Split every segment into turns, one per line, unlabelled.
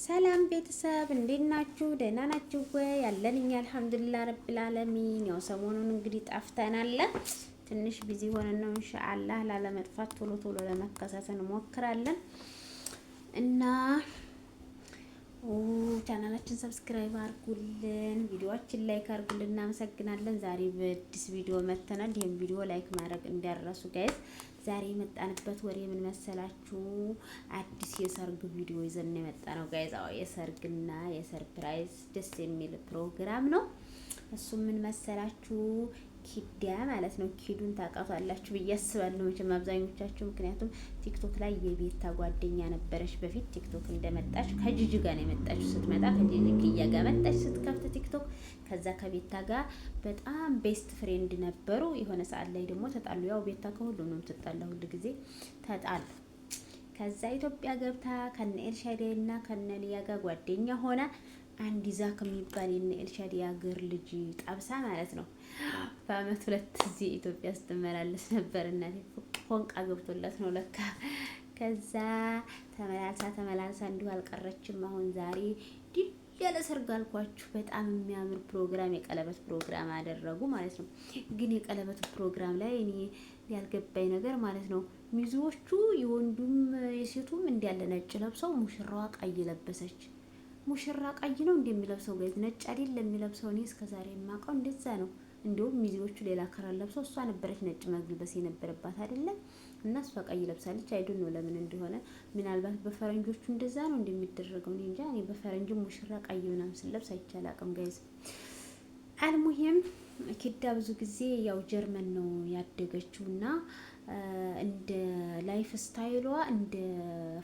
ሰላም ቤተሰብ እንዴት ናችሁ? ደህና ናችሁ ወይ? ያለን እኛ አልሐምዱሊላህ ረብል ዓለሚን። ያው ሰሞኑን እንግዲህ ጠፍተናል። ትንሽ ቢዚ ሆነን ነው። ኢንሻአላህ ላለመጥፋት ቶሎ ቶሎ ለመከሰት እንሞክራለን እና ቻናላችን ሰብስክራይብ አድርጉልን፣ ቪዲዮአችን ላይክ አድርጉልን። እናመሰግናለን። ዛሬ በአዲስ ቪዲዮ መተናል። ይሄን ቪዲዮ ላይክ ማድረግ እንዳረሱ ጋይስ። ዛሬ የመጣንበት ወሬ ምን መሰላችሁ? አዲስ የሰርግ ቪዲዮ ይዘን የመጣ ነው ጋይስ። አዎ የሰርግና የሰርፕራይዝ ደስ የሚል ፕሮግራም ነው። እሱ ምን መሰላችሁ? ኪዳ ማለት ነው። ኪዱን ታውቃቷላችሁ ብዬ አስባለሁ መቼም አብዛኞቻችሁ። ምክንያቱም ቲክቶክ ላይ የቤታ ጓደኛ ነበረች በፊት። ቲክቶክ እንደመጣች ከጂጂ ጋር ነው የመጣችው። ስትመጣ ከጂጂ ክያ ጋር መጣች ስትከፍት ቲክቶክ። ከዛ ከቤታ ጋር በጣም ቤስት ፍሬንድ ነበሩ። የሆነ ሰዓት ላይ ደግሞ ተጣሉ። ያው ቤታ ከሁሉም ነው የምትጣላ፣ ሁሉ ጊዜ ተጣሉ። ከዛ ኢትዮጵያ ገብታ ከነ ኤልሻዳይ እና ከነ ሊያ ጋር ጓደኛ ሆነ። አንድ ዛክ የሚባል የነ ኤልሻዳይ አገር ልጅ ጣብሳ ማለት ነው። በአመት ሁለት ጊዜ ኢትዮጵያ ስትመላለስ ነበር። እናቴ ፎንቃ ገብቶላት ነው ለካ። ከዛ ተመላልሳ እንዲሁ አልቀረችም። አሁን ዛሬ ድል ያለ ሰርግ አልኳችሁ። በጣም የሚያምር ፕሮግራም፣ የቀለበት ፕሮግራም አደረጉ ማለት ነው። ግን የቀለበቱ ፕሮግራም ላይ እኔ ያልገባኝ ነገር ማለት ነው፣ ሚዜዎቹ የወንዱም የሴቱም እንዲያለ ነጭ ለብሰው፣ ሙሽራዋ ቀይ ለበሰች። ሙሽራ ቀይ ነው እንደሚለብሰው ጋይዝ፣ ነጭ አይደል የሚለብሰው። እኔ እስከዛሬ የማውቀው እንደዛ ነው። እንዲሁም ሚዜዎቹ ሌላ ከለር ለብሰው እሷ ነበረች ነጭ መልበስ የነበረባት አይደለም። እና እሷ ቀይ ለብሳለች። አይዶን ነው ለምን እንደሆነ። ምናልባት በፈረንጆቹ እንደዛ ነው እንደሚደረገው እኔ እንጃ። እኔ በፈረንጅ ሙሽራ ቀይ ምናምን ስለብስ አይቻል አቅም ጋይዝ። አልሙሂም ኪዳ ብዙ ጊዜ ያው ጀርመን ነው ያደገችውና እንደ ላይፍ ስታይሏ እንደ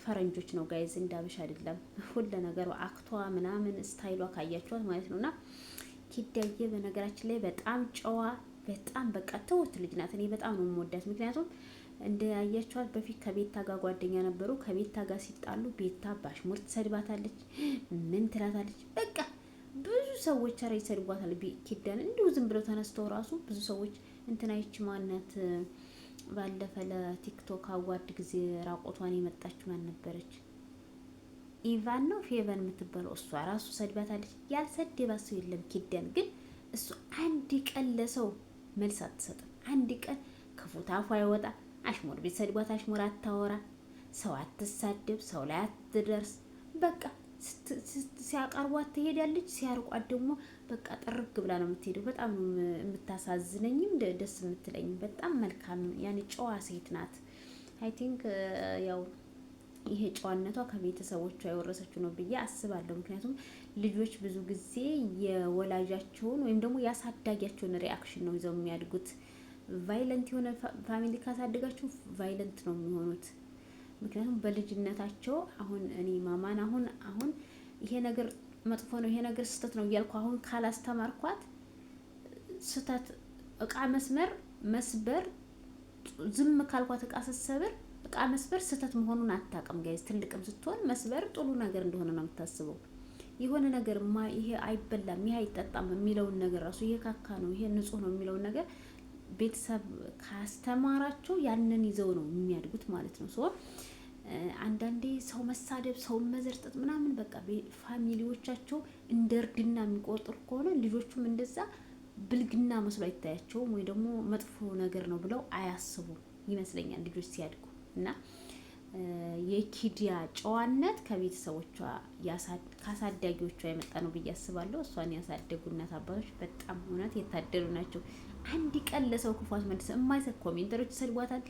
ፈረንጆች ነው ጋይዝ፣ እንደ አበሻ አይደለም። ሁሉ ነገሩ አክቷ ምናምን ስታይሏ ካያችኋት ማለት ነውና ኪዳዬ በነገራችን ላይ በጣም ጨዋ፣ በጣም በቃ ትውት ልጅ ናት። እኔ በጣም ነው የምወዳት። ምክንያቱም እንደ ያያችኋት በፊት ከቤታ ጋር ጓደኛ ነበሩ። ከቤታ ጋር ሲጣሉ ቤታ ባሽሙር ትሰድባታለች፣ ምን ትላታለች። በቃ ብዙ ሰዎች አረ ይሰድቧታል ኪዳን። እንዲሁ ዝም ብለው ተነስተው ራሱ ብዙ ሰዎች እንትናይች ማናት ባለፈ ለቲክቶክ አዋርድ ጊዜ ራቆቷን የመጣችው ማን ነበረች? ኢቫን ነው ፌቨን የምትባለው። እሷ ራሱ ሰድባታለች። ያልሰደባት ሰው የለም። ኪዳን ግን እሱ አንድ ቀን ለሰው መልስ አትሰጥም። አንድ ቀን ክፉ ታፏ አይወጣ። አሽሙር ቢሰድቧት አሽሙር አታወራ። ሰው አትሳደብ፣ ሰው ላይ አትደርስ። በቃ ሲያቀርቧት ትሄዳለች፣ ሲያርቋት ደግሞ በቃ ጥርግ ብላ ነው የምትሄደው። በጣም የምታሳዝነኝም ደስ የምትለኝም በጣም መልካም ያኔ ጨዋ ሴት ናት። አይ ቲንክ ያው ይሄ ጨዋነቷ ከቤተሰቦቿ የወረሰችው ነው ብዬ አስባለሁ። ምክንያቱም ልጆች ብዙ ጊዜ የወላጃቸውን ወይም ደግሞ ያሳዳጊያቸውን ሪአክሽን ነው ይዘው የሚያድጉት። ቫይለንት የሆነ ፋሚሊ ካሳደጋችሁ ቫይለንት ነው የሚሆኑት። ምክንያቱም በልጅነታቸው አሁን እኔ ማማን አሁን ይሄ ነገር መጥፎ ነው፣ ይሄ ነገር ስህተት ነው እያልኩ አሁን ካላስተማርኳት ስህተት እቃ መስበር ዝም ካልኳት እቃ ስትሰብር እቃ መስበር ስህተት መሆኑን አታውቅም ጋይዝ። ትልቅም ስትሆን መስበር ጥሩ ነገር እንደሆነ ነው የምታስበው። የሆነ ነገር ይሄ አይበላም፣ ይሄ አይጠጣም የሚለውን ነገር ራሱ ይሄ ካካ ነው፣ ይሄ ንጹህ ነው የሚለውን ነገር ቤተሰብ ካስተማራቸው ያንን ይዘው ነው የሚያድጉት ማለት ነው። አንዳንዴ ሰው መሳደብ፣ ሰው መዘርጠጥ ምናምን በቃ ፋሚሊዎቻቸው እንደ እርድና የሚቆጥሩ ከሆነ ልጆቹም እንደዛ ብልግና መስሎ አይታያቸውም፣ ወይ ደግሞ መጥፎ ነገር ነው ብለው አያስቡም ይመስለኛል ልጆች ሲያድጉ። እና የኪዲያ ጨዋነት ከቤተሰቦቿ ካሳዳጊዎቿ የመጣ ነው ብዬ አስባለሁ። እሷን ያሳደጉ እናት አባቶች በጣም እውነት የታደሉ ናቸው። አንድ ቀን ለሰው ክፋት መልስ የማይሰጥ ኮሜንተሮች ይሰድቧታል።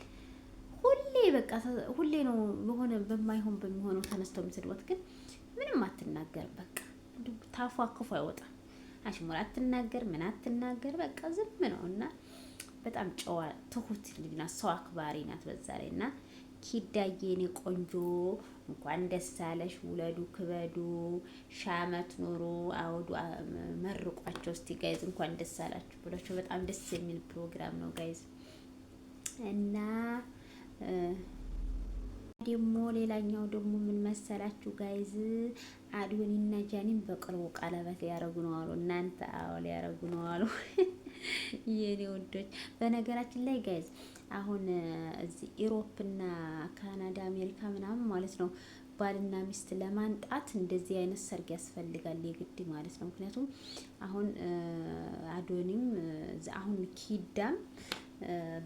በቃ ሁሌ ነው በሆነ በማይሆን በሚሆነው ተነስተው የሚሰድቧት፣ ግን ምንም አትናገር። በቃ ታፏ ክፉ አይወጣም። አሽሙር አትናገር፣ ምን አትናገር። በቃ ዝም ነው እና በጣም ጨዋ ትሁት ልጅ ናት። ሰው አክባሪ ናት በዛ ላይ እና ኪዳዬ የኔ ቆንጆ እንኳን ደስ አለሽ። ውለዱ፣ ክበዱ፣ ሻመት ኑሩ፣ አውዱ፣ መርቋቸው እስቲ ጋይዝ። እንኳን ደስ አላችሁ ብላችሁ በጣም ደስ የሚል ፕሮግራም ነው ጋይዝ። እና ደግሞ ሌላኛው ደግሞ ምን መሰላችሁ ጋይዝ፣ አዶኒና ጃኒን በቅርቡ ቀለበት ሊያረጉ ነው አሉ። እናንተ አዎ ሊያረጉ ነው አሉ የኔ ወዶች። በነገራችን ላይ ጋይዝ አሁን እዚህ ኢሮፕ እና ካናዳ አሜሪካ ምናምን ማለት ነው ባልና ሚስት ለማንጣት እንደዚህ አይነት ሰርግ ያስፈልጋል የግድ ማለት ነው። ምክንያቱም አሁን አዶኒም አሁን ኪዳም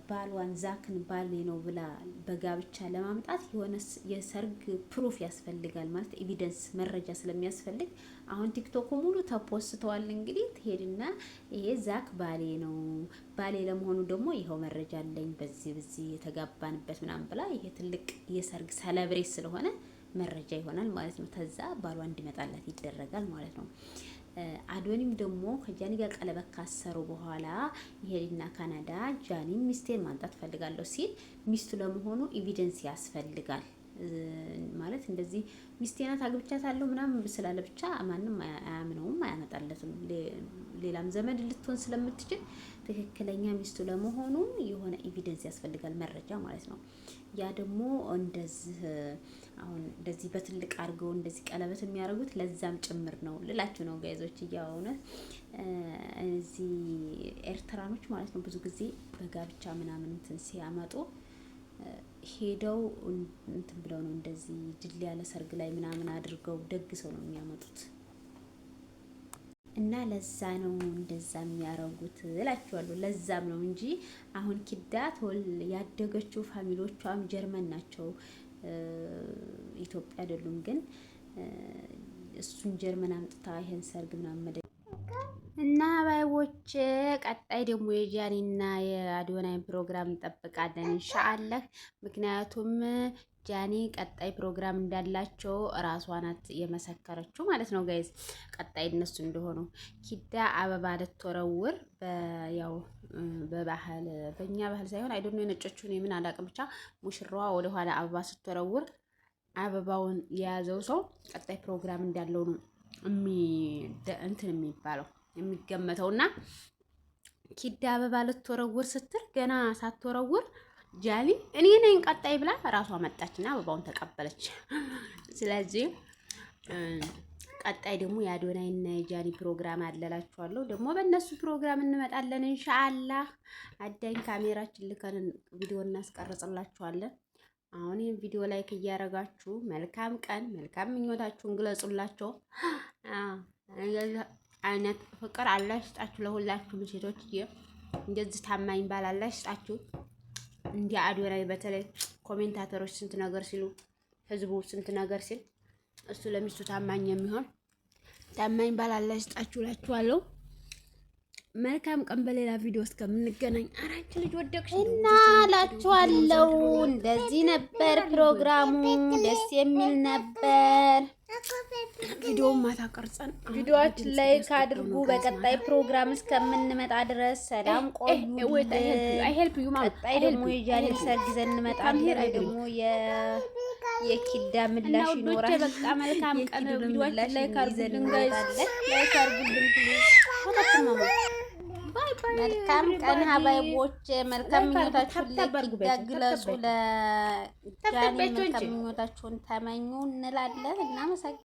ባልዋን ዛክን ባሌ ነው ብላ በጋብቻ ለማምጣት የሆነ የሰርግ ፕሩፍ ያስፈልጋል ማለት ኤቪደንስ መረጃ ስለሚያስፈልግ አሁን ቲክቶክ ሙሉ ተፖስተዋል። እንግዲህ ትሄድና ይሄ ዛክ ባሌ ነው፣ ባሌ ለመሆኑ ደግሞ ይኸው መረጃ አለኝ በዚህ የተጋባንበት ምናምን ብላ ይሄ ትልቅ የሰርግ ሰለብሬት ስለሆነ መረጃ ይሆናል ማለት ነው። ተዛ ባሏ እንዲመጣላት ይደረጋል ማለት ነው። አዶኒም ደግሞ ከጃኒ ጋር ቀለበት ካሰሩ በኋላ ይሄድና ካናዳ ጃኒ ሚስቴን ማንጣት ፈልጋለሁ ሲል ሚስቱ ለመሆኑ ኤቪደንስ ያስፈልጋል ማለት እንደዚህ ሚስቴናት አግብቻታለሁ ምናምን ስላለ ብቻ ማንም አያምነውም፣ አያመጣለትም። ሌላም ዘመድ ልትሆን ስለምትችል ትክክለኛ ሚስቱ ለመሆኑ የሆነ ኤቪደንስ ያስፈልጋል፣ መረጃ ማለት ነው። ያ ደግሞ እንደዚህ አሁን እንደዚህ በትልቅ አድርገው እንደዚህ ቀለበት የሚያደርጉት ለዛም ጭምር ነው ልላችሁ ነው ጋይዞች። እያወነ እዚህ ኤርትራኖች ማለት ነው ብዙ ጊዜ በጋብቻ ምናምን እንትን ሲያመጡ ሄደው እንትን ብለው ነው እንደዚህ ድል ያለ ሰርግ ላይ ምናምን አድርገው ደግሰው ነው የሚያመጡት እና ለዛ ነው እንደዛ የሚያረጉት እላችኋለሁ። ለዛም ነው እንጂ አሁን ኪዳ ያደገችው ፋሚሊዎቿም ጀርመን ናቸው፣ ኢትዮጵያ አይደሉም። ግን እሱን ጀርመን አምጥታ ይሄን ሰርግ ምናምን እና ባይቦች ቀጣይ ደግሞ የጃኒና የአዶናይ ፕሮግራም እንጠብቃለን ኢንሻአላህ። ምክንያቱም ጃኒ ቀጣይ ፕሮግራም እንዳላቸው ራሷ ናት የመሰከረችው ማለት ነው ጋይዝ። ቀጣይ እነሱ እንደሆኑ ኪዳ አበባ ልትወረውር ያው በባህል በእኛ ባህል ሳይሆን አይደል ነው የነጮቹን የምን አላውቅም፣ ብቻ ሙሽራዋ ወደ ኋላ አበባ ስትወረውር አበባውን የያዘው ሰው ቀጣይ ፕሮግራም እንዳለው ነው እንትን የሚባለው የሚገመተውና ኪዳ አበባ ልትወረውር ስትል ገና ሳትወረውር ጃኒ እኔ ነኝ ቀጣይ ብላ ራሷ መጣችና አበባውን ተቀበለች። ስለዚህ ቀጣይ ደግሞ የአዶናይና የጃኒ ፕሮግራም አለላችኋለሁ። ደግሞ በእነሱ ፕሮግራም እንመጣለን ኢንሻአላህ። አዳኝ ካሜራችን ልከን ቪዲዮ እናስቀርጽላችኋለን። አሁን ይሄን ቪዲዮ ላይክ እያደረጋችሁ መልካም ቀን መልካም ምኞታችሁን ግለጹላችሁ። አይነት ፍቅር አላህ ይስጣችሁ ለሁላችሁም ሴቶች። እንደዚህ ታማኝ ባል አላህ ይስጣችሁ። እንደ አዶናይ በተለይ ኮሜንታተሮች ስንት ነገር ሲሉ፣ ህዝቡ ስንት ነገር ሲል እሱ ለሚስቱ ታማኝ የሚሆን ታማኝ ባል አላህ ይስጣችሁ እላችኋለሁ። መልካም ቀን። በሌላ ቪዲዮ እስከምንገናኝ አራንቺ ልጅ ወደቅሽ እና እላችኋለሁ። እንደዚህ ነበር ፕሮግራሙ፣ ደስ የሚል ነበር። ቪዲዮውን ማታ ቀርጸን ቪዲዮአችን ላይ ካድርጉ። በቀጣይ ፕሮግራም እስከምንመጣ ድረስ ሰላም ቆዩ። ቀጣይ ደግሞ የጃኒ ሰርግ ይዘን እንመጣለን። ደግሞ የኪዳ ምላሽ ይኖራል። በቃ መልካም ቀን። ቪዲዮአችን ላይ ካድርጉልን ጋይስ፣ ላይ ካድርጉልን ፕሊዝ። መልካም ቀን ሀባይቦች። መልካም ምኞታችሁን ለኪዳ ግለጹ። ለጃኒ መልካም ምኞታችሁን ተመኙ እንላለን። እናመሰግናለን።